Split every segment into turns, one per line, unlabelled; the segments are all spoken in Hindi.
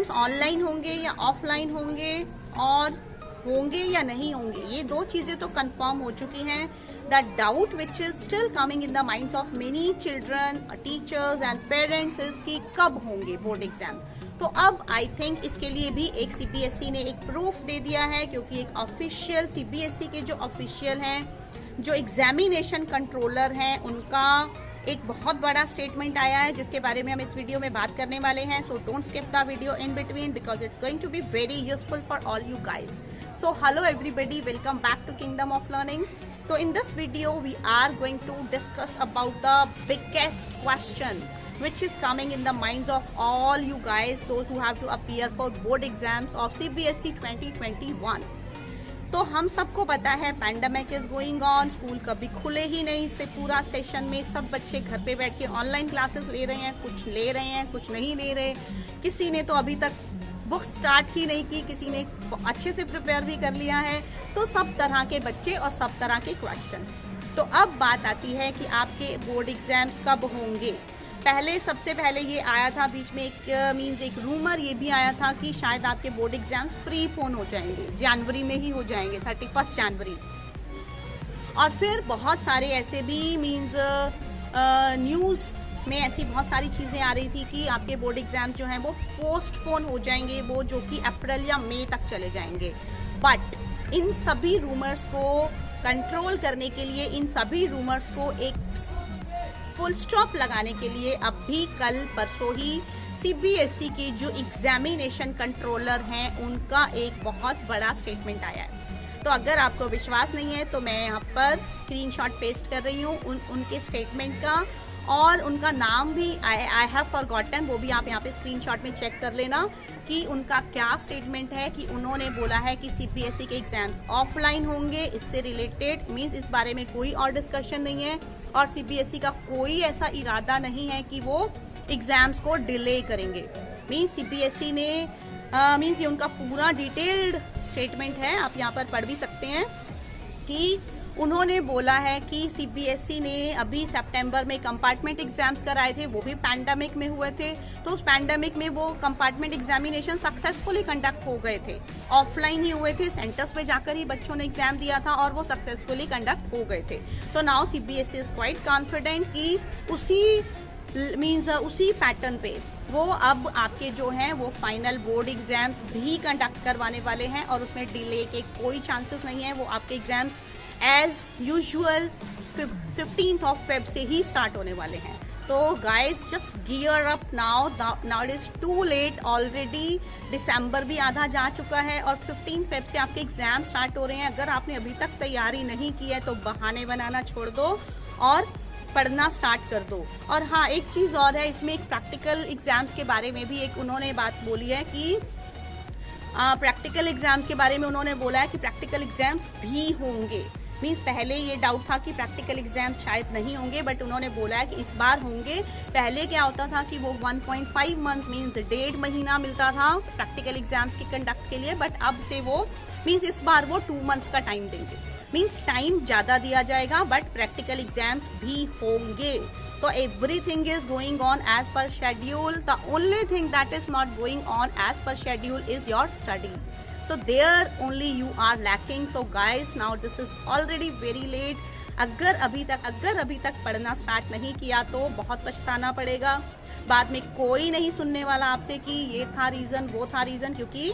एग्जाम्स ऑनलाइन होंगे या ऑफलाइन होंगे और होंगे या नहीं होंगे, ये दो चीजें तो कंफर्म हो चुकी हैं. The doubt which is still coming in the minds of many children, teachers and parents is कि कब होंगे बोर्ड एग्जाम. तो अब आई थिंक इसके लिए भी एक सीबीएसई ने एक प्रूफ दे दिया है, क्योंकि एक ऑफिशियल सीबीएसई के जो ऑफिशियल हैं, जो एग्जामिनेशन कंट्रोलर हैं, उनका एक बहुत बड़ा स्टेटमेंट आया है जिसके बारे में हम इस वीडियो में बात करने वाले हैं. So don't skip the video in between because it's going to be very useful for all you guys. So hello everybody, welcome back to Kingdom of Learning. So in this video we are going to discuss about the biggest question which is coming in the minds of all you guys, those who have to appear for board exams of CBSE 2021. तो हम सबको पता है pandemic is going on, school कभी खुले ही नहीं. से पूरा सेशन में सब बच्चे घर पे बैठ के ऑनलाइन क्लासेस ले रहे हैं, कुछ ले रहे हैं कुछ नहीं ले रहे. किसी ने तो अभी तक बुक स्टार्ट ही नहीं की, किसी ने अच्छे से प्रिपेयर भी कर लिया है. तो सब तरह के बच्चे और सब तरह के क्वेश्चंस. तो अब बात आती है कि आपके बोर्ड एग्जाम्स कब होंगे. सबसे पहले ये आया था बीच में एक रूमर ये भी आया था कि शायद आपके बोर्ड एग्जाम्स प्रीपोन हो जाएंगे, जनवरी में ही हो जाएंगे, 31 जनवरी. और फिर बहुत सारे ऐसे भी न्यूज़ में ऐसी बहुत सारी चीज़ें आ रही थी कि आपके बोर्ड एग्जाम जो हैं वो पोस्टपोन हो जाएंगे, वो जो कि अप्रैल या मई तक चले जाएंगे. बट इन सभी रूमर्स को कंट्रोल करने के लिए, इन सभी रूमर्स को एक फुल स्टॉप लगाने के लिए अभी कल परसों ही सीबीएसई के जो एग्जामिनेशन कंट्रोलर हैं उनका एक बहुत बड़ा स्टेटमेंट आया है. तो अगर आपको विश्वास नहीं है तो मैं यहाँ पर स्क्रीनशॉट पेस्ट कर रही हूँ उनके स्टेटमेंट का, और उनका नाम भी आई हैव फॉरगॉटन, वो भी आप यहाँ पे स्क्रीनशॉट में चेक कर लेना कि उनका क्या स्टेटमेंट है. कि उन्होंने बोला है कि सीबीएसई के एग्जाम्स ऑफलाइन होंगे, इससे रिलेटेड इस बारे में कोई और डिस्कशन नहीं है, और सीबीएसई का कोई ऐसा इरादा नहीं है कि वो एग्जाम्स को डिले करेंगे. सीबीएसई ने ये उनका पूरा डिटेल्ड स्टेटमेंट है, आप यहाँ पर पढ़ भी सकते हैं कि उन्होंने बोला है कि सीबीएसई ने अभी सितंबर में कंपार्टमेंट एग्जाम्स कराए थे, वो भी पैंडेमिक में हुए थे. तो उस पैंडेमिक में वो कंपार्टमेंट एग्जामिनेशन सक्सेसफुली कंडक्ट हो गए थे, ऑफलाइन ही हुए थे, सेंटर्स पे जाकर ही बच्चों ने एग्जाम दिया था और वो सक्सेसफुली कंडक्ट हो गए थे. तो now CBSE is quite confident कि उसी पैटर्न पे वो अब आपके जो हैं वो फाइनल बोर्ड एग्जाम्स भी कंडक्ट करवाने वाले हैं, और उसमें डिले के कोई चांसेस नहीं है. वो आपके exams as usual 15th of Feb से ही स्टार्ट होने वाले हैं. तो guys just gear up now it is too late already. दिसंबर भी आधा जा चुका है और 15 Feb से आपके एग्जाम स्टार्ट हो रहे हैं. अगर आपने अभी तक तैयारी नहीं की है तो बहाने बनाना छोड़ दो और पढ़ना स्टार्ट कर दो. और हाँ, एक चीज़ और है इसमें, एक प्रैक्टिकल एग्जाम्स के बारे में भी एक उन्होंने बात बोली है कि प्रैक्टिकल एग्जाम्स के बारे में उन्होंने बोला है कि प्रैक्टिकल एग्जाम्स भी होंगे. पहले ये डाउट था कि प्रैक्टिकल एग्जाम शायद नहीं होंगे, बट उन्होंने बोला है कि इस बार होंगे. पहले क्या होता था कि वो 1.5 मंथ 1.5 महीना मिलता था प्रैक्टिकल एग्जाम्स के कंडक्ट के लिए, बट अब से वो इस बार वो 2 मंथ्स का टाइम देंगे. टाइम ज़्यादा दिया जाएगा, बट प्रैक्टिकल एग्जाम्स भी होंगे. तो everything is going on as per schedule. The only thing that is not going on as per schedule is your study. So there only you are lacking. So guys, now this is already very late. अगर अभी तक पढ़ना स्टार्ट नहीं किया तो बहुत पछताना पड़ेगा. बाद में कोई नहीं सुनने वाला आपसे कि ये था रीज़न वो था रीज़न, क्योंकि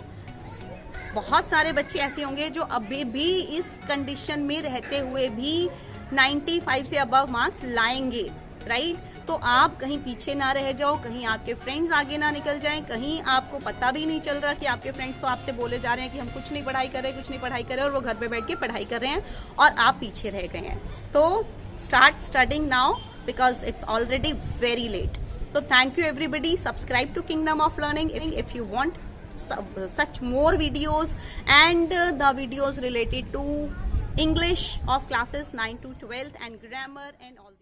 बहुत सारे बच्चे ऐसे होंगे जो अभी भी इस कंडीशन में रहते हुए भी 95 से अबव मार्क्स लाएंगे, राइट. तो आप कहीं पीछे ना रह जाओ, कहीं आपके फ्रेंड्स आगे ना निकल जाएं, कहीं आपको पता भी नहीं चल रहा कि आपके फ्रेंड्स तो आपसे बोले जा रहे हैं कि हम कुछ नहीं पढ़ाई कर रहे और वो घर पे बैठ के पढ़ाई कर रहे हैं और आप पीछे रह गए हैं. तो start studying now because it's already very late. तो thank you everybody. Subscribe to kingdom of learning if you want such more videos and the videos related to English of classes 9 to 12th and grammar and all.